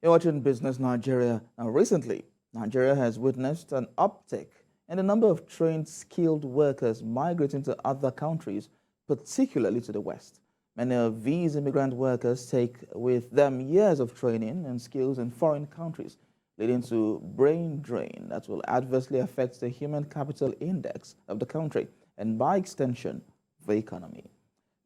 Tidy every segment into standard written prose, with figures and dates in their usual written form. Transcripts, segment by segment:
You're watching Business Nigeria. Now, recently, Nigeria has witnessed an uptick in the number of trained skilled workers migrating to other countries, particularly to the West. Many of these immigrant workers take with them years of training and skills in foreign countries, leading to brain drain that will adversely affect the human capital index of the country and, by extension, the economy.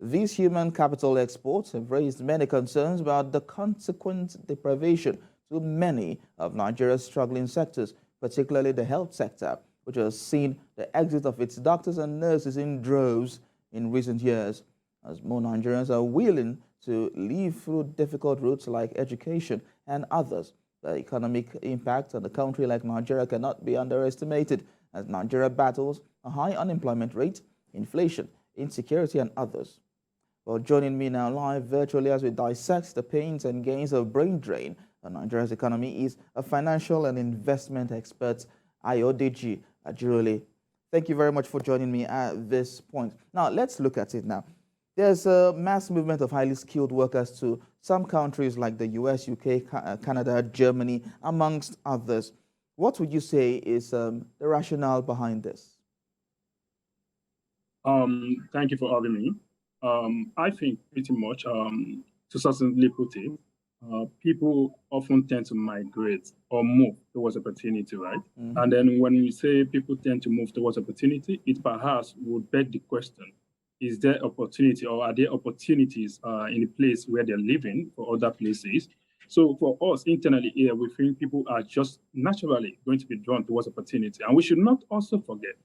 These human capital exports have raised many concerns about the consequent deprivation to many of Nigeria's struggling sectors, particularly the health sector, which has seen the exit of its doctors and nurses in droves in recent years, as more Nigerians are willing to live through difficult routes like education and others. The economic impact on a country like Nigeria cannot be underestimated, as Nigeria battles a high unemployment rate, inflation, insecurity, and others. Well, joining me now live virtually as we dissect the pains and gains of brain drain on Nigeria's economy is a financial and investment expert, Ayodeji Ajurole. Thank you very much for joining me at this point. Now, let's look at it now. There's a mass movement of highly skilled workers to some countries like the US, UK, Canada, Germany, amongst others. What would you say is the rationale behind this? Thank you for having me. I think pretty much, to succinctly put it, people often tend to migrate or move towards opportunity, right? Mm-hmm. And then when we say people tend to move towards opportunity, it perhaps would beg the question, is there opportunity or are there opportunities in the place where they're living for other places? So for us internally here, we think people are just naturally going to be drawn towards opportunity. And we should not also forget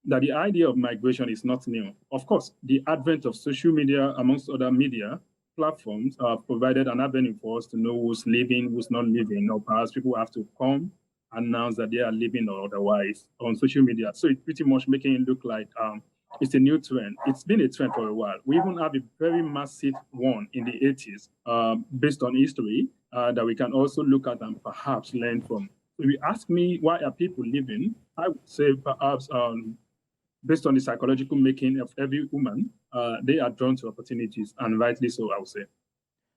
that the idea of migration is not new. Of course, the advent of social media, amongst other media platforms, provided an avenue for us to know who's living, who's not living, or perhaps people have to come announce that they are living or otherwise on social media. So it's pretty much making it look like it's a new trend. It's been a trend for a while. We even have a very massive one in the 80s based on history that we can also look at and perhaps learn from. So if you ask me, why are people living? I would say perhaps based on the psychological making of every woman, they are drawn to opportunities, and rightly so, I would say.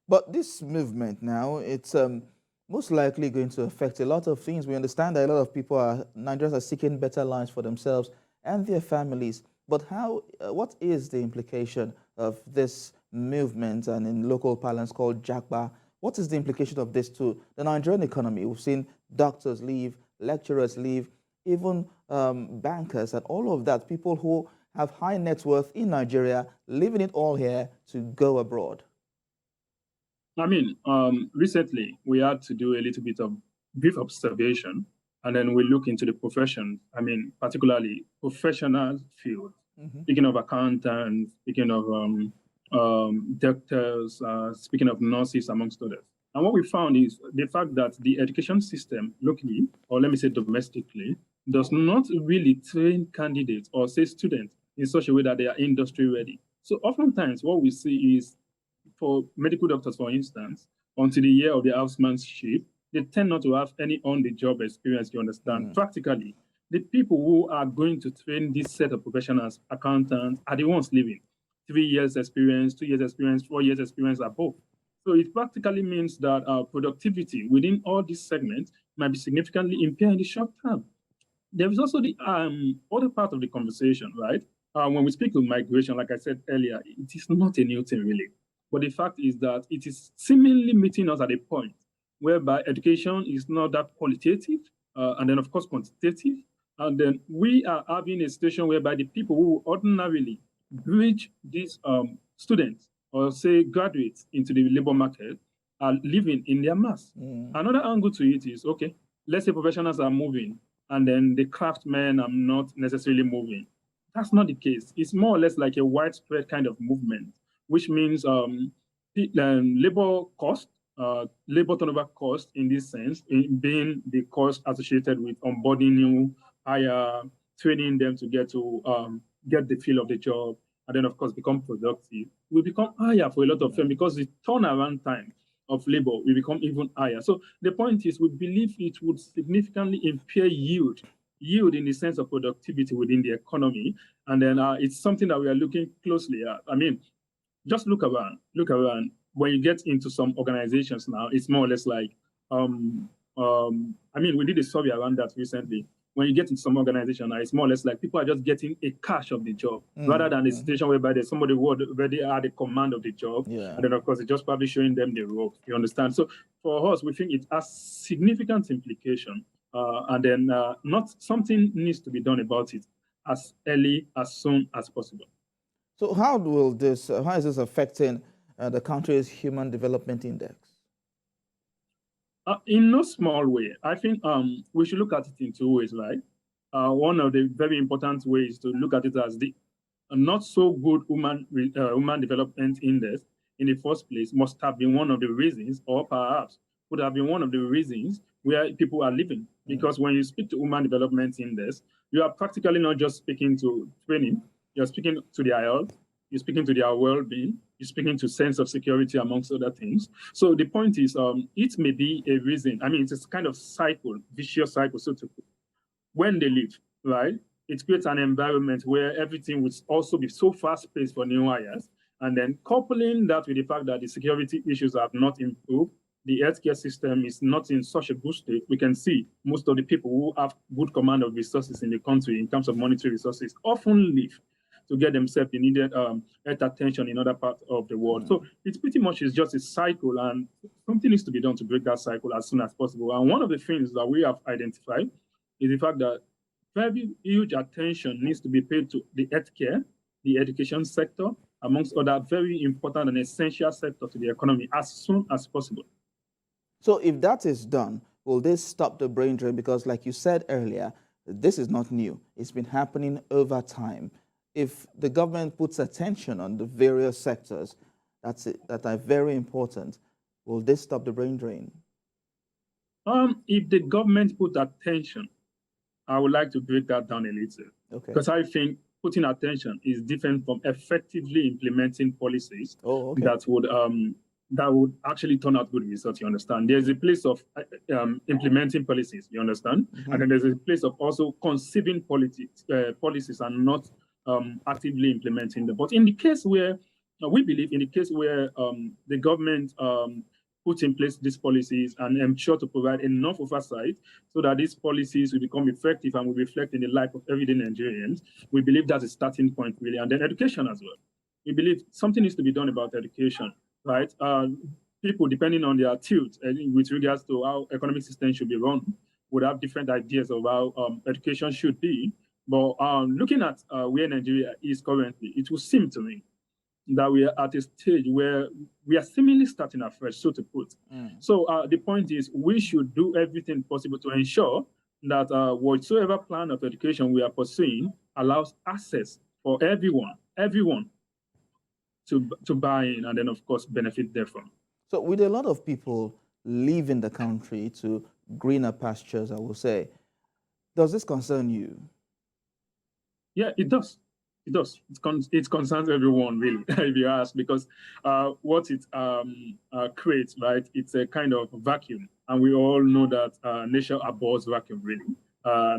But this movement now, it's most likely going to affect a lot of things. We understand that a lot of people Nigerians are seeking better lives for themselves and their families. But what is the implication of this movement, and in local parlance called Jagba? What is the implication of this to the Nigerian economy? We've seen doctors leave, lecturers leave, even bankers and all of that, people who have high net worth in Nigeria, leaving it all here to go abroad. I mean, recently we had to do a little bit of brief observation, and then we look into the profession. I mean, particularly professional field. Mm-hmm. Speaking of accountants, speaking of doctors, speaking of nurses, amongst others. And what we found is the fact that the education system locally, or let me say domestically, does not really train candidates or say students in such a way that they are industry ready. So oftentimes what we see is, for medical doctors, for instance, until the year of the housemanship, they tend not to have any on-the-job experience, you understand. Mm. Practically, the people who are going to train this set of professionals, accountants, are the ones living 3 years experience, 2 years experience, 4 years experience above. So it practically means that our productivity within all these segments might be significantly impaired in the short term. There is also the other part of the conversation, right? When we speak of migration, like I said earlier, it is not a new thing really. But the fact is that it is seemingly meeting us at a point whereby education is not that qualitative, and then of course quantitative. And then we are having a situation whereby the people who ordinarily bridge these students or say graduates into the labor market are living in their mass. Mm. Another angle to it is, okay, let's say professionals are moving and then the craftsmen are not necessarily moving. That's not the case. It's more or less like a widespread kind of movement, which means labor cost, labor turnover cost in this sense, in being the cost associated with onboarding new hire, training them to get the feel of the job, and then of course become productive, will become higher for a lot of them because the turnaround time of labor will become even higher. So the point is, we believe it would significantly impair yield in the sense of productivity within the economy. And then it's something that we are looking closely at. I mean, just look around. When you get into some organizations now, it's more or less like I mean, we did a survey around that recently. When you get into some organization, it's more or less like people are just getting a cash of the job rather than a situation whereby there's somebody who already had a command of the job. Yeah. And then, of course, it's just probably showing them the rope. You understand? So for us, we think it has significant implication. And then not something needs to be done about it as early, as soon as possible. So how is this affecting the country's Human Development Index? In no small way. I think we should look at it in two ways, right? One of the very important ways to look at it as the not so good human development index in the first place must have been one of the reasons, or perhaps would have been one of the reasons where people are living. Because when you speak to human development index, you are practically not just speaking to training, you're speaking to their health, you're speaking to their well-being, you're speaking to sense of security, amongst other things. So the point is, it may be a reason. I mean, it's a kind of cycle, vicious cycle, so to put. When they leave, right, it creates an environment where everything would also be so fast-paced for new hires. And then coupling that with the fact that the security issues have not improved, the healthcare system is not in such a good state. We can see most of the people who have good command of resources in the country in terms of monetary resources often leave to get themselves the needed health attention in other parts of the world. So it's pretty much is just a cycle, and something needs to be done to break that cycle as soon as possible. And one of the things that we have identified is the fact that very huge attention needs to be paid to the healthcare, the education sector, amongst other very important and essential sectors to the economy as soon as possible. So if that is done, will this stop the brain drain? Because like you said earlier, this is not new. It's been happening over time. If the government puts attention on the various sectors that are very important, will this stop the brain drain? If the government put attention, I would like to break that down a little. Okay. Because I think putting attention is different from effectively implementing policies that would actually turn out good results, you understand? There's a place of implementing policies, you understand? And then there's a place of also conceiving policies and not actively implementing them. But in the case where, we believe in the case where the government put in place these policies and ensure to provide enough oversight so that these policies will become effective and will reflect in the life of everyday Nigerians, we believe that's a starting point, really. And then education as well. We believe something needs to be done about education, right? People, depending on their tilt with regards to how economic system should be run, would have different ideas of how education should be. But looking at where Nigeria is currently, it would seem to me that we are at a stage where we are seemingly starting afresh, so to put. So the point is, we should do everything possible to ensure that whatsoever plan of education we are pursuing allows access for everyone to buy in and then, of course, benefit therefrom. So with a lot of people leaving the country to greener pastures, I will say, does this concern you? Yeah, it does. It does. It concerns everyone, really, if you ask, because what it creates, right, it's a kind of vacuum. And we all know that nature abhors vacuum, really.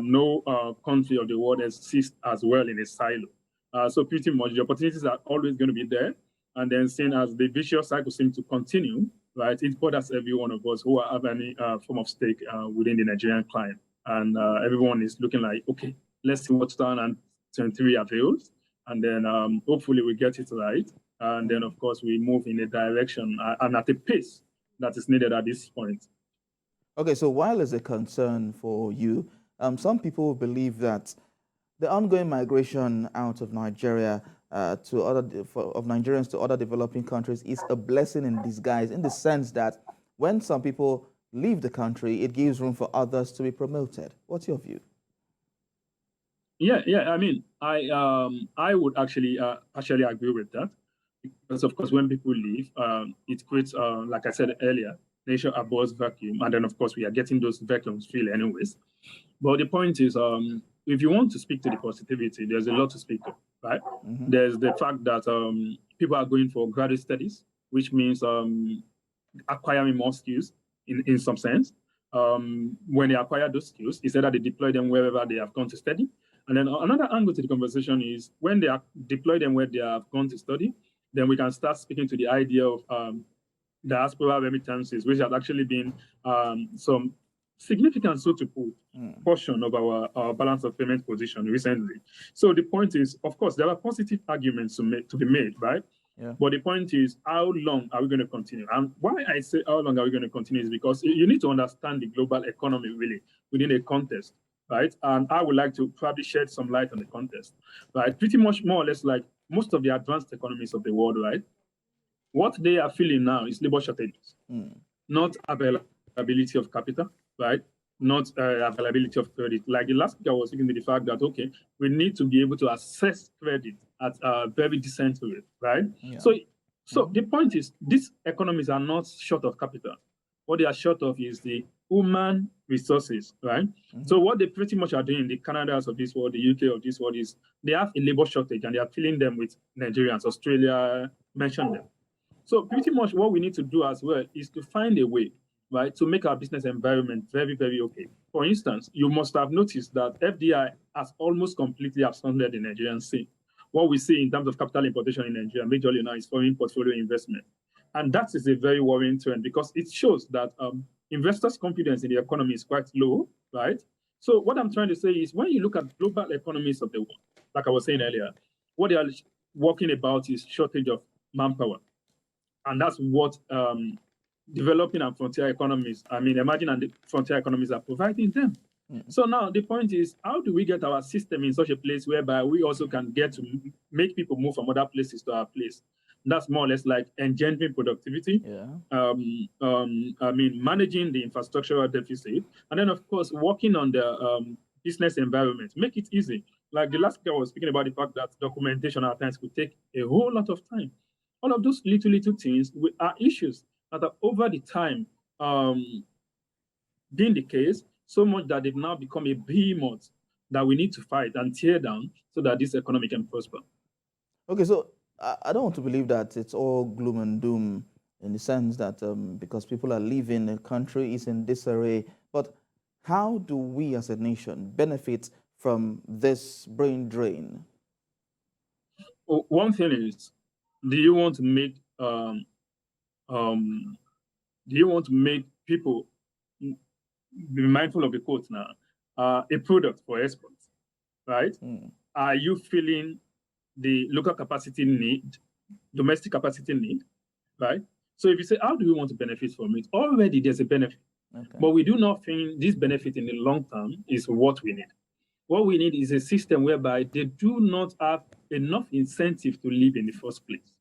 No country of the world exists as well in a silo. So pretty much the opportunities are always going to be there. And then seeing as the vicious cycle seems to continue, right, it bothers every one of us who have any form of stake within the Nigerian client. And everyone is looking like, okay, let's see what 2023 avails. And then hopefully we get it right. And then, of course, we move in a direction and at a pace that is needed at this point. Okay, so while it's a concern for you, some people believe that the ongoing migration out of Nigeria of Nigerians to other developing countries is a blessing in disguise, in the sense that when some people leave the country, it gives room for others to be promoted. What's your view? Yeah. I mean, I would actually agree with that, because of course, when people leave, it creates, like I said earlier, nature abhors vacuum, and then of course we are getting those vacuums filled anyways. But the point is, if you want to speak to the positivity, there's a lot to speak to, right? There's the fact that people are going for graduate studies, which means acquiring more skills in some sense. When they acquire those skills, it's either they deploy them wherever they have gone to study. And then another angle to the conversation is when they deploy them where they have gone to study, then we can start speaking to the idea of diaspora remittances, which has actually been some significant, so to put, portion of our balance of payment position recently. So the point is, of course, there are positive arguments to be made, right? Yeah. But the point is, how long are we going to continue? And why I say how long are we going to continue is because you need to understand the global economy really within a context, right? And I would like to probably shed some light on the context, right? Pretty much more or less like most of the advanced economies of the world, right? What they are feeling now is labor shortages, not availability of capital, right? Not availability of credit. Like the last week, I was speaking to the fact that, okay, we need to be able to assess credit at a very decent rate, right? Yeah. So the point is, these economies are not short of capital. What they are short of is the human resources, right? So what they pretty much are doing, the Canadas of this world, the UK of this world, is they have a labor shortage and they are filling them with Nigerians. Australia mentioned them. So pretty much what we need to do as well is to find a way, right, to make our business environment very, very okay. For instance, you must have noticed that FDI has almost completely absconded the Nigerian scene. What we see in terms of capital importation in Nigeria majorly now is foreign portfolio investment. And that is a very worrying trend because it shows that investors' confidence in the economy is quite low, right? So what I'm trying to say is when you look at global economies of the world, like I was saying earlier, what they are working about is shortage of manpower. And that's what developing and frontier economies, emerging and frontier economies are providing them. So now the point is, how do we get our system in such a place whereby we also can get to make people move from other places to our place? That's more or less like engendering productivity, managing the infrastructural deficit, and then of course, working on the business environment, make it easy. Like the last guy was speaking about the fact that documentation at times could take a whole lot of time. All of those little things are issues that are over the time being the case, so much that they've now become a behemoth that we need to fight and tear down so that this economy can prosper. Okay, so I don't want to believe that it's all gloom and doom in the sense that because people are leaving the country is in disarray, but how do we as a nation benefit from this brain drain? One thing is, do you want to make people be mindful of the quote now? A product for exports, right? Are you feeling the local capacity need, domestic capacity need, right? So if you say, how do we want to benefit from it? Already there's a benefit, but we do not think this benefit in the long term is what we need. What we need is a system whereby they do not have enough incentive to live in the first place.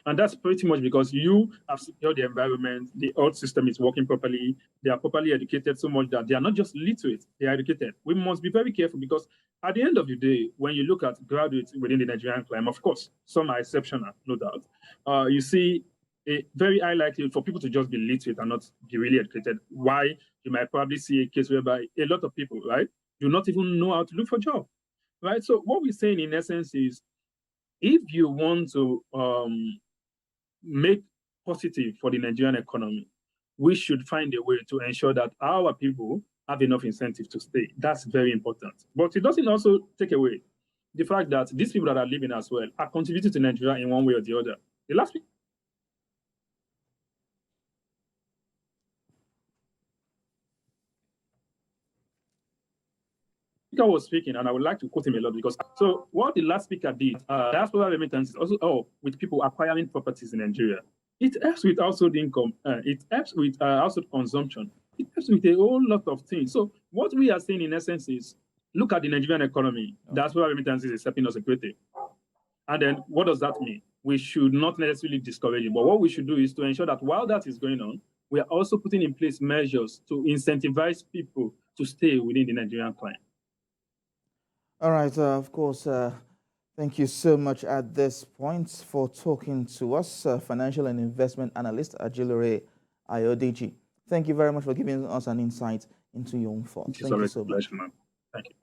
And that's pretty much because you have secured the environment, the health system is working properly, they are properly educated so much that they are not just literate, they are educated. We must be very careful because at the end of the day, when you look at graduates within the Nigerian climate, of course, some are exceptional, no doubt. You see a very high likelihood for people to just be literate and not be really educated. Why? You might probably see a case whereby a lot of people, right, do not even know how to look for a job, right? So what we're saying in essence is, if you want to make positive for the Nigerian economy, we should find a way to ensure that our people have enough incentive to stay. That's very important. But it doesn't also take away the fact that these people that are living as well are contributing to Nigeria in one way or the other. The last week, I was speaking, and I would like to quote him a lot because so what the last speaker did, diaspora remittances also with people acquiring properties in Nigeria. It helps with household income. It helps with household consumption. It helps with a whole lot of things. So what we are saying in essence is, look at the Nigerian economy. Diaspora remittances is helping us a great thing. And then what does that mean? We should not necessarily discourage it, but what we should do is to ensure that while that is going on, we are also putting in place measures to incentivize people to stay within the Nigerian climate. All right, of course, thank you so much at this point for talking to us, financial and investment analyst Ajilore Ayodeji. Thank you very much for giving us an insight into your own thoughts. Thank you so much. Thank you.